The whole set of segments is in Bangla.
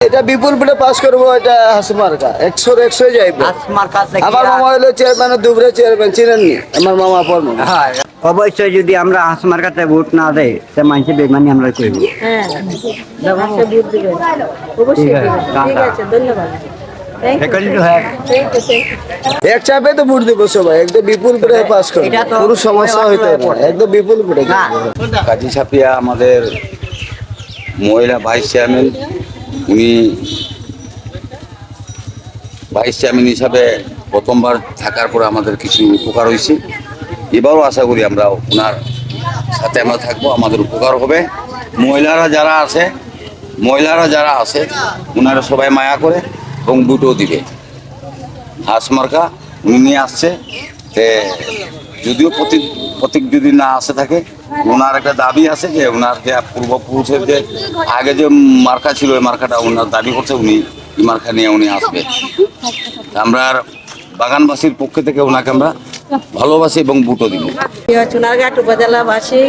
এটা বিপুল ভোটে পাস করবো, এটা হাসমার্কা 100 যাইবে। আমার মামা হলো চেয়ারম্যান, দুবরে চেয়ারম্যান, চিনেননি? আমার মামা পর অবশ্যই যদি আমরা হাসমার্কাতে ভোট না দেয় সে মানুষের বেমানি আমরা করব। হ্যাঁ, অবশ্যই ভোট দিবেন, অবশ্যই দিবেন। ঠিক আছে, ধন্যবাদ। এক চাপে তো ভোট দেবো সবাই, একদম বিপুল ভোটে পাস করবো, কোনো সমস্যা হইতে পারে না, একদম বিপুল ভোটে। কাজী সাপিয়া আমাদের মহিলা ভাইস চেয়ারম্যান, উনি ভাইস চেয়ারম্যান হিসাবে প্রথমবার থাকার পরে আমাদের কিছু উপকার হয়েছে। এবারও আশা করি আমরা ওনার সাথে আমরা থাকবো, আমাদের উপকার হবে। মহিলারা যারা আছে ওনারা সবাই মায়া করে এবং ভোটও দিবে। হাসমার্কা উনি নিয়ে আসছে, যদিও প্রতীক যদি না আসে থাকে, ওনার একটা দাবি আছে যে ওনার যে পূর্বপুরুষের যে আগে যে মার্কা ছিল ওই মার্কাটা ওনার দাবি করছে, উনি এই মার্কা নিয়ে উনি আসবে। আমরা বাগানবাসীর পক্ষ থেকে ওনাকে আমরা ভালোবাসি এবং ভোটও দিব। চুনারঘাট উপজেলাবাসী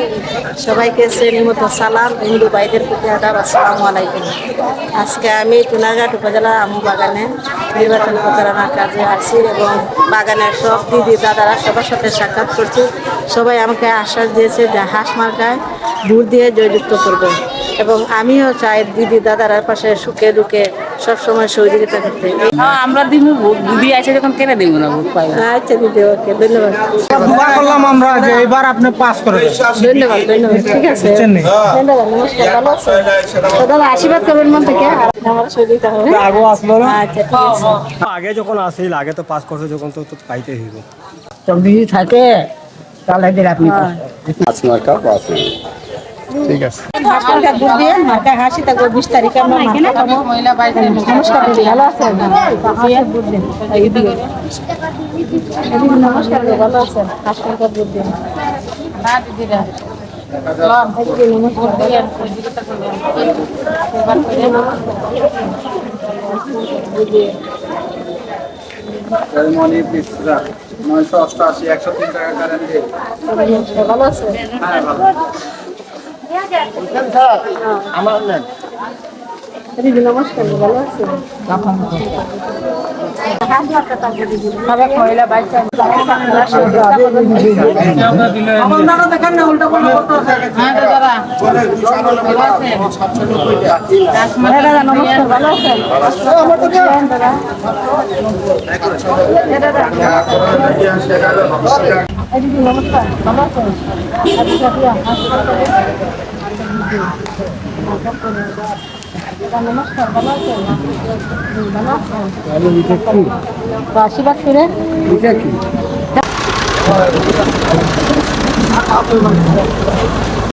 সবাইকে শ্রেণীমতো সালাম, হিন্দু ভাইদের প্রতি আদাব, আসসালামু আলাইকুম। আজকে আমি চুনারঘাট উপজেলা আমু বাগানে নির্বাচন প্রচারণার কাজে আসছি এবং বাগানের সব দিদি দাদারা সবার সাথে সাক্ষাৎ করছি। সবাই আমাকে আশ্বাস দিয়েছে যে হাসমার্কায় ভোট দিয়ে জয়যুক্ত করবে এবং আমিও চাই দিদি দাদার পাশে সুখে দুঃখে সবসময় সহযোগিতা করতে। আমরা দিন ভোট দিদি আছে যখন কেন দিব না ভোট পাই। আচ্ছা দিদি, ওকে, ধন্যবাদ। দোয়া করলাম আমরা যে এবার আপনি পাস করে ধন্যবাদ, ঠিক আছে, ধন্যবাদ, নমস্কার, ভালো আছেন? তো দাদা আশীর্বাদ করবেন মন থেকে, আমার সহযোগিতা হবে। আগো আসলো না, আচ্ছা, ঠিক আছে। আগে যখন আসিল, আগে তো পাস করছে যখন, তো পাইতে হইব। যদি থাকে তাহলে দিন আপনি হাসমার্কা পাস হবে। ঠিক আছে। হাসপাতাল ভোট দিয়ে মাথায় হাসি থাকবে। 20 তারিখে আমরা নমস্কার দিদি, ভালো আছেন? ভোট দিন। নমস্কার, ভালো আছেন? হাসপাতাল ভোট দিন। ভালো আছেন? দিদি নমস্কার, ভালো আছেন? নমস্কার, ভালো আছেন? আশীর্বাদ করে